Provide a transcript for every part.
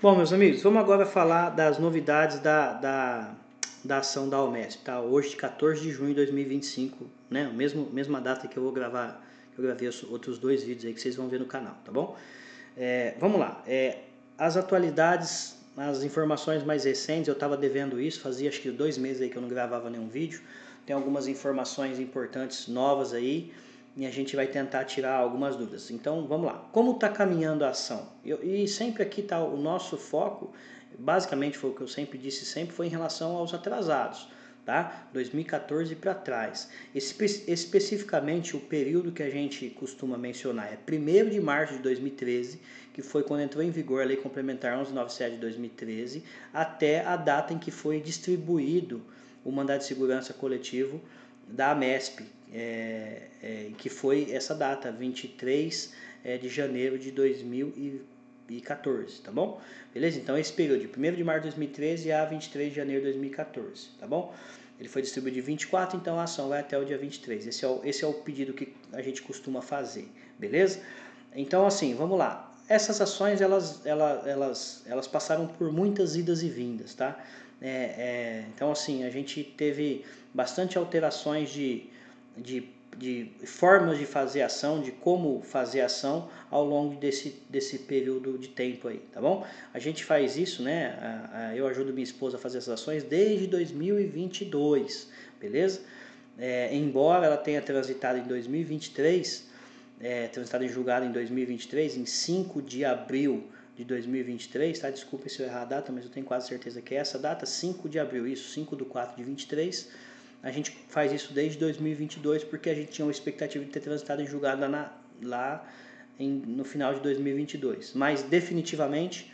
Bom, meus amigos, vamos agora falar das novidades da ação da Almesp, tá? Hoje, 14 de junho de 2025, né? Mesma data que eu vou gravar, que eu gravei os outros dois vídeos aí que vocês vão ver no canal, tá bom? Vamos lá, as atualidades, as informações mais recentes, eu estava devendo isso, fazia acho que 2 meses aí que eu não gravava nenhum vídeo, tem algumas informações importantes novas aí, e a gente vai tentar tirar algumas dúvidas. Então vamos lá, como está caminhando a ação? E sempre aqui está o nosso foco, basicamente foi o que eu sempre disse, sempre foi em relação aos atrasados, tá? 2014 para trás. Especificamente o período que a gente costuma mencionar é 1º de março de 2013, que foi quando entrou em vigor a Lei Complementar 1197 de 2013, até a data em que foi distribuído o mandado de segurança coletivo da Amesp, que foi essa data, 23 de janeiro de 2014, tá bom? Beleza? Então esse período de 1º de março de 2013 a 23 de janeiro de 2014, tá bom? Ele foi distribuído de 24, então a ação vai até o dia 23. Esse é o pedido que a gente costuma fazer, beleza? Então assim, vamos lá. Essas ações elas passaram por muitas idas e vindas, tá? Então assim, a gente teve bastante alterações de formas de fazer ação, de como fazer ação ao longo desse período de tempo aí, tá bom? A gente faz isso, né? Eu ajudo minha esposa a fazer essas ações desde 2022, beleza? Embora ela tenha transitado em 2023, transitado em julgado em 2023, em 5 de abril de 2023, tá? Desculpa se eu errar a data, mas eu tenho quase certeza que é essa data, 5 de abril, isso, 5/4 de 23. A gente faz isso desde 2022 porque a gente tinha uma expectativa de ter transitado em julgado no final de 2022. Mas definitivamente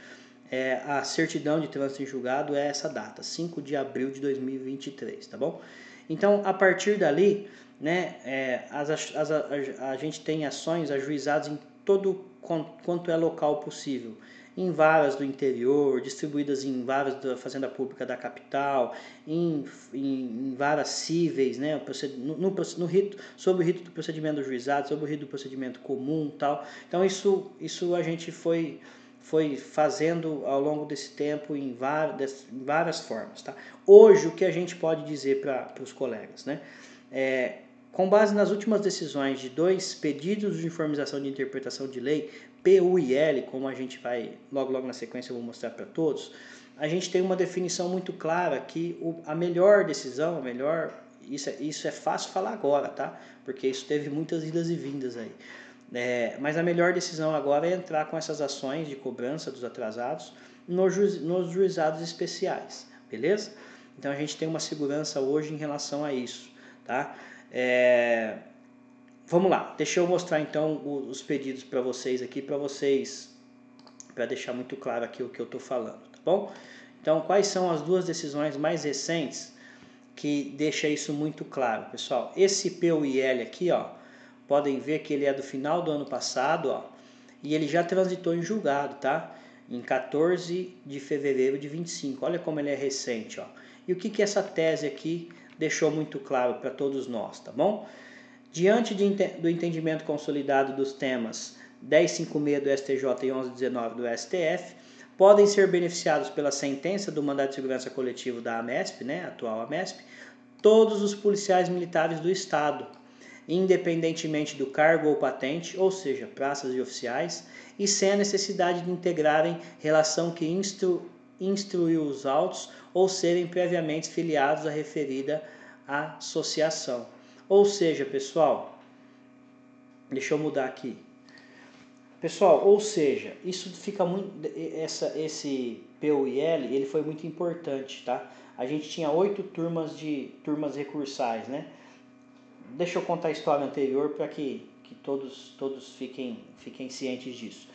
a certidão de trânsito em julgado é essa data, 5 de abril de 2023, tá bom? Então, a partir dali, né, a gente tem ações ajuizadas em todo quanto é local possível, em varas do interior, distribuídas em varas da Fazenda Pública da capital, em varas cíveis, né, no rito, sobre o rito do procedimento juizado, sobre o rito do procedimento comum, tal. Então isso a gente foi fazendo ao longo desse tempo em várias formas, tá? Hoje o que a gente pode dizer para os colegas, né? Com base nas últimas decisões de 2 pedidos de uniformização de interpretação de lei, PU e L, como a gente vai, logo na sequência eu vou mostrar para todos, a gente tem uma definição muito clara que a melhor decisão, isso é fácil falar agora, tá? Porque isso teve muitas idas e vindas aí. Mas a melhor decisão agora é entrar com essas ações de cobrança dos atrasados nos juizados especiais, beleza? Então a gente tem uma segurança hoje em relação a isso, tá? Vamos lá, deixa eu mostrar então os pedidos para vocês aqui, para deixar muito claro aqui o que eu estou falando, tá bom? Então, quais são as 2 decisões mais recentes que deixa isso muito claro, pessoal? Esse PUIL aqui, ó, podem ver que ele é do final do ano passado, ó, e ele já transitou em julgado, tá? Em 14 de fevereiro de 25, olha como ele é recente, ó. E o que essa tese aqui deixou muito claro para todos nós, tá bom? Diante do entendimento consolidado dos temas 1056 do STJ e 1119 do STF, podem ser beneficiados pela sentença do mandado de segurança coletivo da Amesp, né, atual Amesp, todos os policiais militares do Estado, independentemente do cargo ou patente, ou seja, praças e oficiais, e sem a necessidade de integrarem relação que instruiu os autos ou serem previamente filiados à referida associação. Ou seja, pessoal, deixa eu mudar aqui. Pessoal, ou seja, isso fica muito, esse PUIL, ele foi muito importante, tá? A gente tinha 8 turmas recursais, né? Deixa eu contar a história anterior para que todos fiquem cientes disso.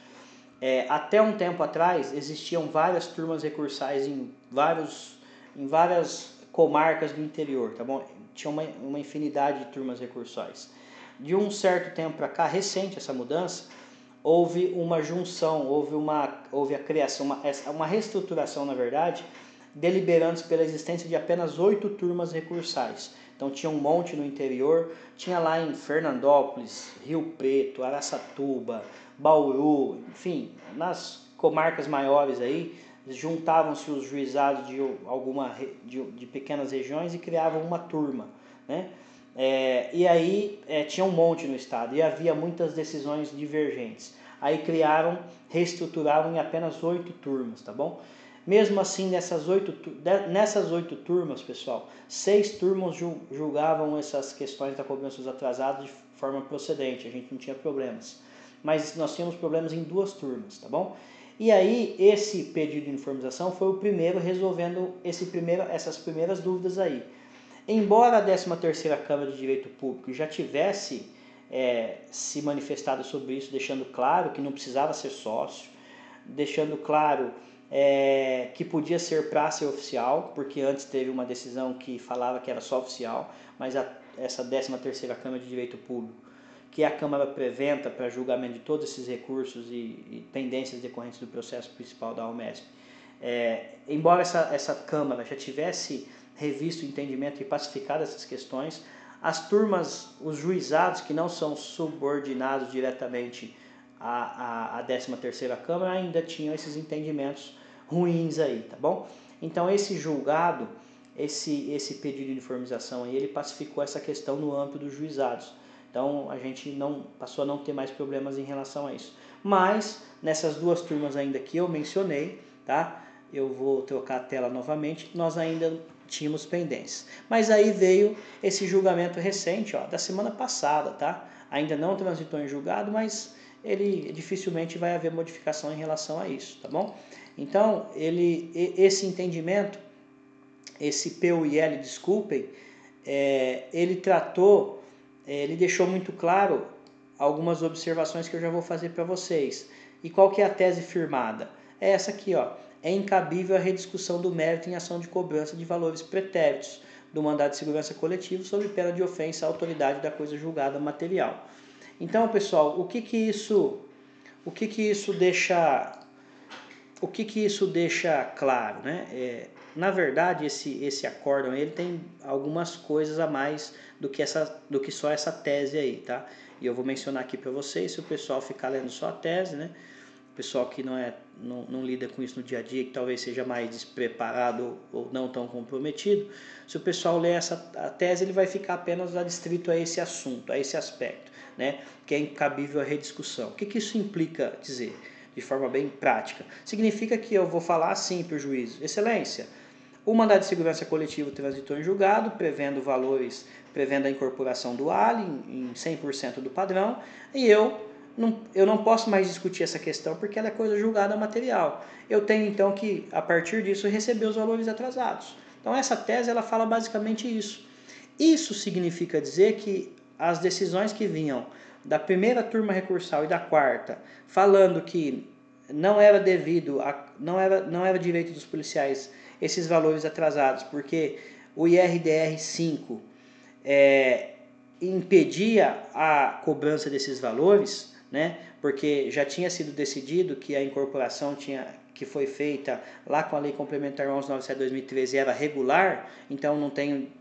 Até um tempo atrás existiam várias turmas recursais em várias comarcas do interior, tá bom? Tinha uma infinidade de turmas recursais. De um certo tempo para cá, recente essa mudança, houve uma junção, houve a criação, uma reestruturação, na verdade, deliberando pela existência de apenas 8 turmas recursais. Então tinha um monte no interior, tinha lá em Fernandópolis, Rio Preto, Araçatuba, Bauru, enfim, nas comarcas maiores aí, juntavam-se os juizados de pequenas regiões e criavam uma turma, né? E aí tinha um monte no estado e havia muitas decisões divergentes. Aí reestruturaram em apenas 8 turmas, tá bom? Mesmo assim, nessas 8 turmas, pessoal, 6 turmas julgavam essas questões da cobrança dos atrasados de forma procedente, a gente não tinha problemas. Mas nós tínhamos problemas em 2 turmas, tá bom? E aí, esse pedido de uniformização foi o primeiro resolvendo essas primeiras dúvidas aí. Embora a 13ª Câmara de Direito Público já tivesse se manifestado sobre isso, deixando claro que não precisava ser sócio, deixando claro que podia ser praça oficial, porque antes teve uma decisão que falava que era só oficial, mas essa 13ª Câmara de Direito Público, que é a Câmara preventa para julgamento de todos esses recursos e pendências decorrentes do processo principal da Almesp, embora essa Câmara já tivesse revisto o entendimento e pacificado essas questões, as turmas, os juizados que não são subordinados diretamente à 13ª Câmara ainda tinham esses entendimentos ruins aí, tá bom? Então esse julgado, esse pedido de uniformização aí, ele pacificou essa questão no âmbito dos juizados. Então a gente passou a não ter mais problemas em relação a isso. Mas nessas 2 turmas ainda que eu mencionei, tá? Eu vou trocar a tela novamente, nós ainda tínhamos pendências. Mas aí veio esse julgamento recente, ó, da semana passada, tá? Ainda não transitou em julgado, mas ele dificilmente vai haver modificação em relação a isso, tá bom? Então, esse entendimento, esse PUIL, desculpem, ele deixou muito claro algumas observações que eu já vou fazer para vocês. E qual que é a tese firmada? É essa aqui, ó. É incabível a rediscussão do mérito em ação de cobrança de valores pretéritos do mandado de segurança coletivo sob pena de ofensa à autoridade da coisa julgada material. Então, pessoal, o que isso deixa claro, né? Na verdade, esse acórdão ele tem algumas coisas a mais do que só essa tese aí, tá? E eu vou mencionar aqui para vocês, se o pessoal ficar lendo só a tese, né? O pessoal que não lida com isso no dia a dia, que talvez seja mais despreparado ou não tão comprometido, se o pessoal ler a tese, ele vai ficar apenas adstrito a esse assunto, a esse aspecto, né? Que é incabível a rediscussão. O que isso implica dizer? De forma bem prática. Significa que eu vou falar assim para o juiz: Excelência, o mandado de segurança coletivo transitou em julgado, prevendo a incorporação do ALI em 100% do padrão, e eu não posso mais discutir essa questão porque ela é coisa julgada material. Eu tenho então que, a partir disso, receber os valores atrasados. Então essa tese ela fala basicamente isso. Isso significa dizer que as decisões que vinham da primeira turma recursal e da quarta, falando que não era não era direito dos policiais esses valores atrasados, porque o IRDR 5 impedia a cobrança desses valores, né? Porque já tinha sido decidido que a incorporação que foi feita lá com a Lei Complementar 1197/2013 era regular, então não tem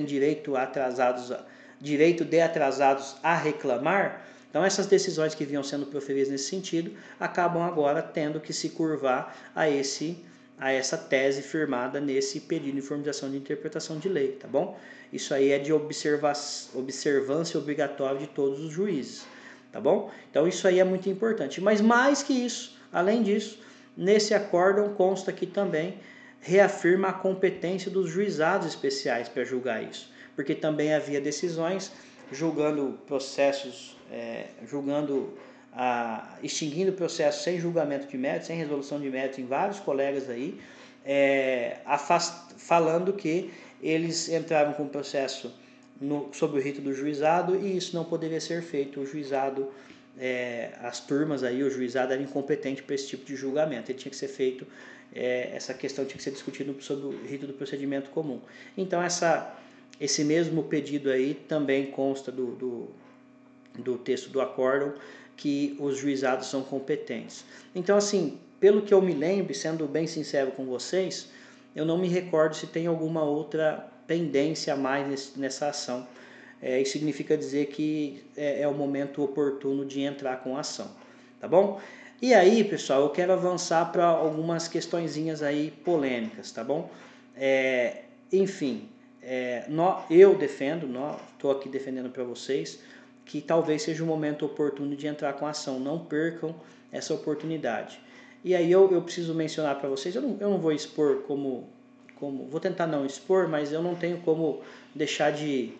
direito de atrasados a reclamar. Então essas decisões que vinham sendo proferidas nesse sentido acabam agora tendo que se curvar a essa tese firmada nesse pedido de uniformização de interpretação de lei, tá bom? Isso aí é de observância obrigatória de todos os juízes, tá bom? Então isso aí é muito importante. Mas mais que isso, além disso, nesse acórdão consta que também reafirma a competência dos juizados especiais para julgar isso, porque também havia decisões julgando processos, extinguindo processos sem julgamento de mérito, sem resolução de mérito em vários colegas aí, falando que eles entravam com o processo sob o rito do juizado e isso não poderia ser feito. O juizado, as turmas aí, o juizado era incompetente para esse tipo de julgamento. Ele tinha que ser feito, essa questão tinha que ser discutida sob o rito do procedimento comum. Então esse mesmo pedido aí também consta do texto do acórdão, que os juizados são competentes. Então, assim, pelo que eu me lembro, sendo bem sincero com vocês, eu não me recordo se tem alguma outra pendência a mais nessa ação. Isso significa dizer que é o momento oportuno de entrar com a ação, tá bom? E aí, pessoal, eu quero avançar para algumas questõezinhas aí polêmicas, tá bom? Enfim, eu defendo, estou aqui defendendo para vocês, que talvez seja o momento oportuno de entrar com a ação. Não percam essa oportunidade. E aí eu preciso mencionar para vocês, eu não vou expor vou tentar não expor, mas eu não tenho como deixar de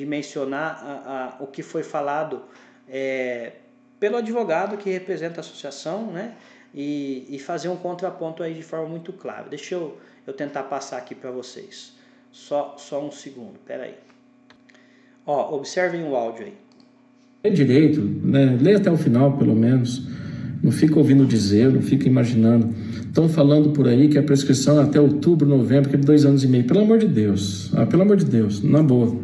mencionar o que foi falado pelo advogado que representa a associação, né? E fazer um contraponto aí de forma muito clara. Deixa eu tentar passar aqui para vocês. Só um segundo, peraí. Ó, observem o áudio aí. É direito, né? Lê até o final, pelo menos. Não fica ouvindo dizer, não fica imaginando. Estão falando por aí que a prescrição é até outubro, novembro, que é de 2 anos e meio. Pelo amor de Deus, pelo amor de Deus, na boa.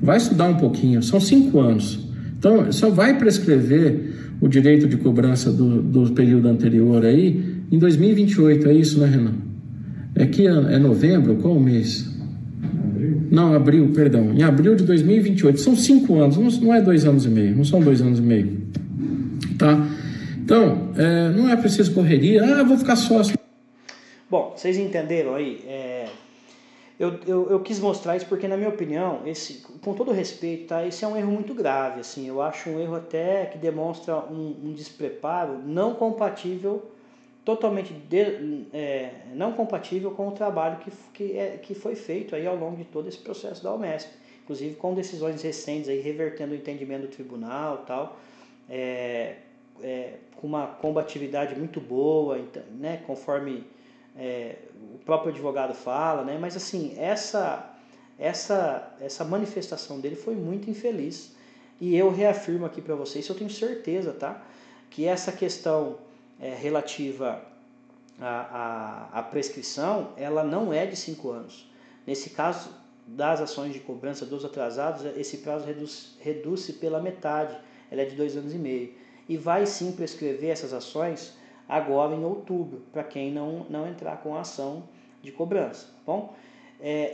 Vai estudar um pouquinho, são 5 anos. Então, só vai prescrever o direito de cobrança do período anterior aí em 2028, é isso, né, Renan? Que é novembro? Qual o mês? Não, abril, perdão. Em abril de 2028. São 5 anos, não é 2 anos e meio, não são 2 anos e meio. Tá? Então, não é preciso correria. Eu vou ficar sócio. Bom, vocês entenderam aí? Eu quis mostrar isso porque, na minha opinião, com todo respeito, tá, esse é um erro muito grave. Assim, eu acho um erro até que demonstra um despreparo não compatível, totalmente não compatível com o trabalho que foi feito aí ao longo de todo esse processo da Almesp. Inclusive com decisões recentes aí revertendo o entendimento do tribunal e tal, com uma combatividade muito boa, né, conforme o próprio advogado fala, né? Mas assim, essa manifestação dele foi muito infeliz. E eu reafirmo aqui para vocês, eu tenho certeza, tá? Que essa questão relativa à prescrição, ela não é de 5 anos. Nesse caso das ações de cobrança dos atrasados, esse prazo reduz-se pela metade, ela é de 2 anos e meio. E vai sim prescrever essas ações agora em outubro, para quem não entrar com a ação de cobrança, tá bom?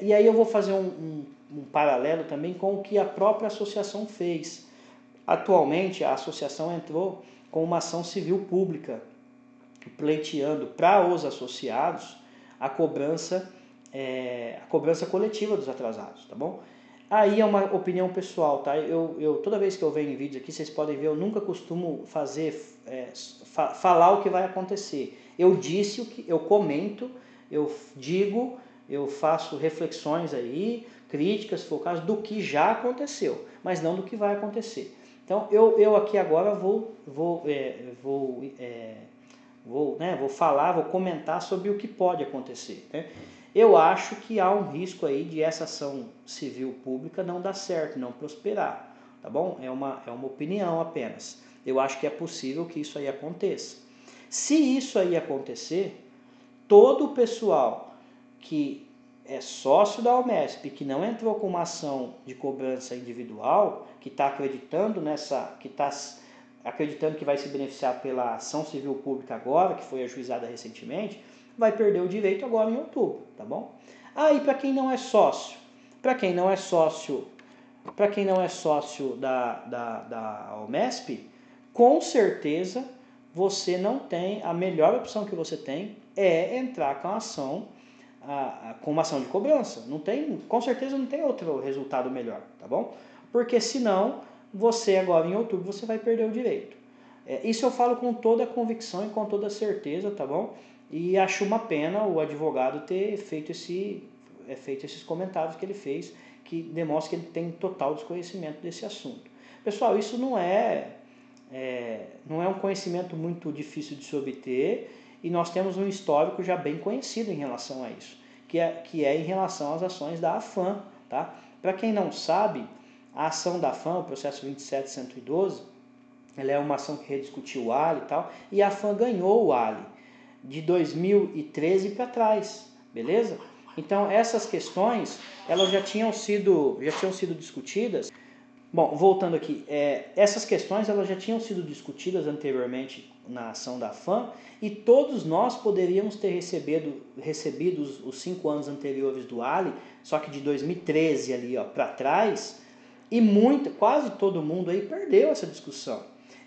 E aí eu vou fazer um paralelo também com o que a própria associação fez. Atualmente a associação entrou com uma ação civil pública, pleiteando para os associados a cobrança coletiva dos atrasados, tá bom? Aí é uma opinião pessoal, tá? Toda vez que eu venho em vídeos aqui, vocês podem ver, eu nunca costumo falar o que vai acontecer. Eu disse o que eu comento, eu digo, eu faço reflexões aí, críticas, se for o caso, do que já aconteceu, mas não do que vai acontecer. Então eu aqui agora vou falar, vou comentar sobre o que pode acontecer, né? Eu acho que há um risco aí de essa ação civil pública não dar certo, não prosperar, tá bom? É uma opinião apenas. Eu acho que é possível que isso aí aconteça. Se isso aí acontecer, todo o pessoal que é sócio da Almesp, que não entrou com uma ação de cobrança individual, que está acreditando acreditando que vai se beneficiar pela ação civil pública agora, que foi ajuizada recentemente, vai perder o direito agora em outubro, tá bom? Aí para quem não é sócio, da Almesp, com certeza você não tem, a melhor opção que você tem é entrar com a ação, com uma ação de cobrança. Com certeza não tem outro resultado melhor, tá bom? Porque senão você agora em outubro você vai perder o direito. Isso eu falo com toda a convicção e com toda a certeza, tá bom? E acho uma pena o advogado ter feito esses comentários que ele fez, que demonstra que ele tem total desconhecimento desse assunto. Pessoal, isso não é um conhecimento muito difícil de se obter, e nós temos um histórico já bem conhecido em relação a isso, que é em relação às ações da AFAM, tá? Para quem não sabe, a ação da AFAM, o processo 27112, ela é uma ação que rediscutiu o Ali e tal, e a AFAM ganhou o Ali de 2013 para trás, beleza? Então essas questões, elas já tinham sido discutidas. Bom, voltando aqui, essas questões elas já tinham sido discutidas anteriormente na ação da AFAM, e todos nós poderíamos ter recebido os 5 anos anteriores do Ali, só que de 2013 ali para trás, e quase todo mundo aí perdeu essa discussão.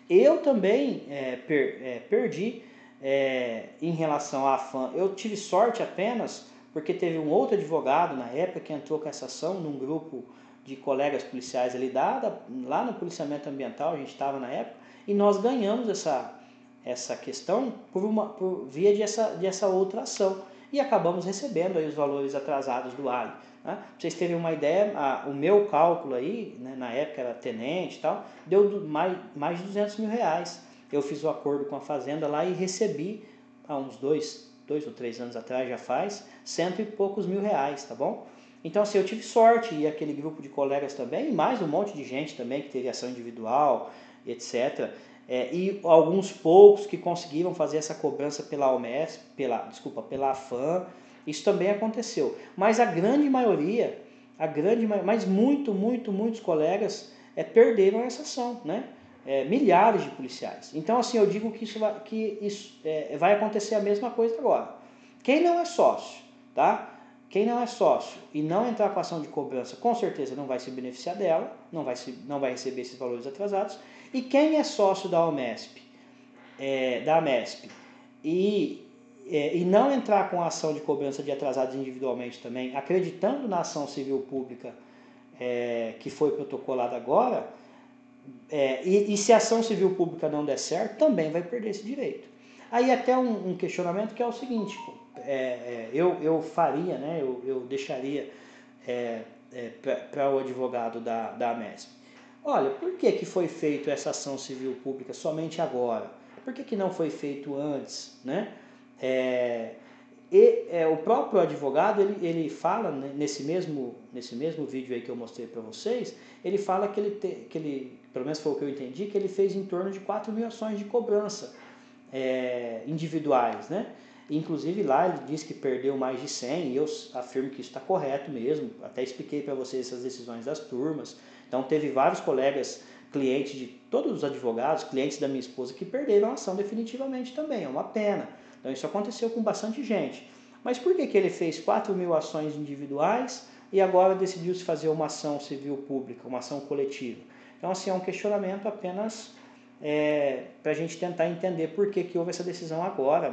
Eu também perdi em relação à AFAM. Eu tive sorte apenas porque teve um outro advogado na época que entrou com essa ação num grupo de colegas policiais ali lá no policiamento ambiental, a gente estava na época, e nós ganhamos essa questão por via dessa outra ação. E acabamos recebendo aí os valores atrasados do Ali. Né? Pra vocês terem uma ideia, o meu cálculo aí, né, na época era tenente e tal, deu mais de 200 mil reais. Eu fiz o acordo com a fazenda lá e recebi, há uns 2 ou 3 anos atrás já faz, 100 e poucos mil reais, tá bom? Então assim, eu tive sorte e aquele grupo de colegas também, e mais um monte de gente também que teve ação individual, etc. E alguns poucos que conseguiram fazer essa cobrança pela ALMESP, pela AFAM, isso também aconteceu. Mas a grande maioria, mas muitos colegas perderam essa ação, né? Milhares de policiais. Então assim, eu digo que isso vai acontecer a mesma coisa agora. Quem não é sócio, tá? Quem não é sócio e não entrar com ação de cobrança, com certeza não vai se beneficiar dela, não vai receber esses valores atrasados. E quem é sócio da AMESP, e não entrar com ação de cobrança de atrasados individualmente também, acreditando na ação civil pública que foi protocolada agora, e se a ação civil pública não der certo, também vai perder esse direito. Aí até um questionamento que é o seguinte, eu faria, né, eu deixaria para o advogado da AMESP. Olha, por que foi feita essa ação civil pública somente agora? Por que não foi feito antes? Né? O próprio advogado, ele fala, né, nesse mesmo vídeo aí que eu mostrei para vocês, ele fala que ele, pelo menos foi o que eu entendi, que ele fez em torno de 4 mil ações de cobrança individuais, né? Inclusive lá ele diz que perdeu mais de 100 e eu afirmo que isso está correto mesmo, até expliquei para vocês essas decisões das turmas. Então teve vários colegas, clientes de todos os advogados, clientes da minha esposa que perderam a ação definitivamente também, é uma pena. Então isso aconteceu com bastante gente. Mas por que ele fez 4 mil ações individuais e agora decidiu se fazer uma ação civil pública, uma ação coletiva? Então assim, é um questionamento apenas para a gente tentar entender por que houve essa decisão agora,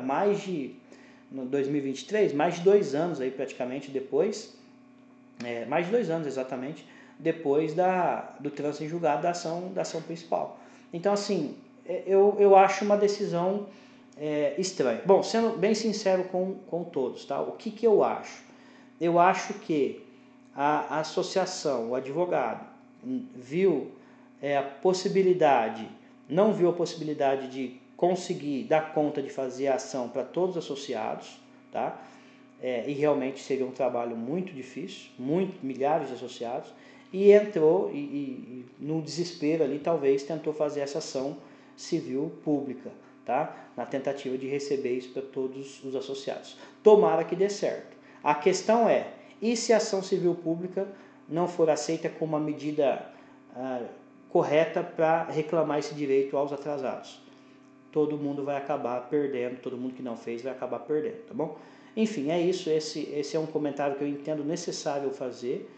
no 2023, mais de 2 anos aí praticamente depois, mais de 2 anos exatamente, depois do trânsito em julgado da ação principal. Então assim, eu acho uma decisão estranha. Bom, sendo bem sincero com todos, tá? O que eu acho? Eu acho que a associação, o advogado, não viu a possibilidade de conseguir dar conta de fazer a ação para todos os associados, tá? E realmente seria um trabalho muito difícil, milhares de associados, e entrou e no desespero ali talvez tentou fazer essa ação civil pública, tá? Na tentativa de receber isso para todos os associados. Tomara que dê certo. A questão e se a ação civil pública não for aceita como uma medida correta para reclamar esse direito aos atrasados? Todo mundo vai acabar perdendo, todo mundo que não fez vai acabar perdendo, tá bom? Enfim, é isso, esse é um comentário que eu entendo necessário fazer,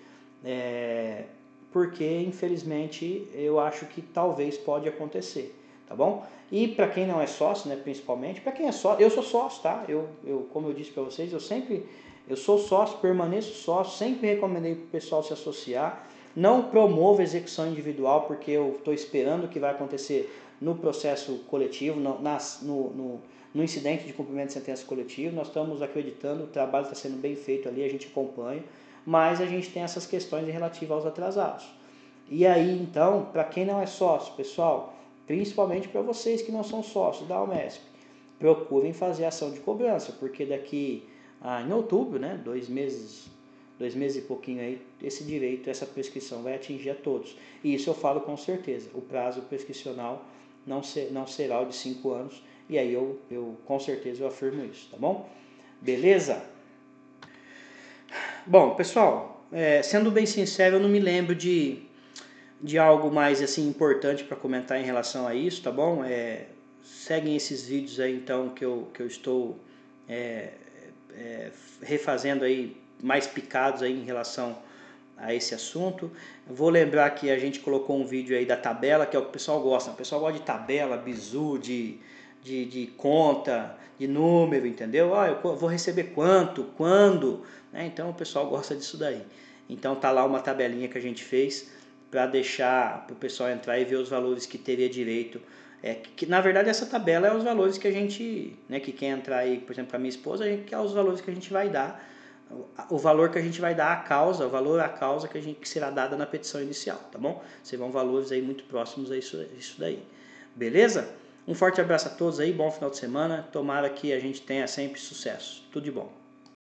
porque infelizmente eu acho que talvez pode acontecer, tá bom? E para quem não é sócio, né, principalmente, para quem é sócio, eu sou sócio, tá? Como eu disse para vocês, eu sou sócio, permaneço sócio, sempre recomendei para o pessoal se associar, não promovo execução individual porque eu estou esperando o que vai acontecer no processo coletivo, no incidente de cumprimento de sentença coletiva. Nós estamos acreditando, o trabalho está sendo bem feito ali, a gente acompanha, mas a gente tem essas questões relativas aos atrasados. E aí, então, para quem não é sócio, pessoal, principalmente para vocês que não são sócios da ALMESP, procurem fazer ação de cobrança, porque daqui em outubro, né, 2 meses e pouquinho aí, esse direito, essa prescrição vai atingir a todos. E isso eu falo com certeza, o prazo prescricional não será o de 5 anos, e aí eu com certeza eu afirmo isso, tá bom? Beleza? Bom, pessoal, sendo bem sincero, eu não me lembro de algo mais assim importante para comentar em relação a isso, tá bom? Seguem esses vídeos aí então que eu estou refazendo aí, mais picados aí em relação a esse assunto. Eu vou lembrar que a gente colocou um vídeo aí da tabela, que é o que o pessoal gosta. O pessoal gosta de tabela, bizu, de conta, de número, entendeu? Ah, eu vou receber quanto, quando, né? Então o pessoal gosta disso daí. Então tá lá uma tabelinha que a gente fez para deixar para o pessoal entrar e ver os valores que teria direito. Que na verdade essa tabela é os valores que a gente, né, que quem entrar aí, por exemplo, a minha esposa, que é os valores que a gente vai dar, o valor que a gente vai dar à causa, o valor à causa que será dada na petição inicial, tá bom? Serão valores aí muito próximos a isso daí. Beleza? Um forte abraço a todos aí, bom final de semana, tomara que a gente tenha sempre sucesso. Tudo de bom.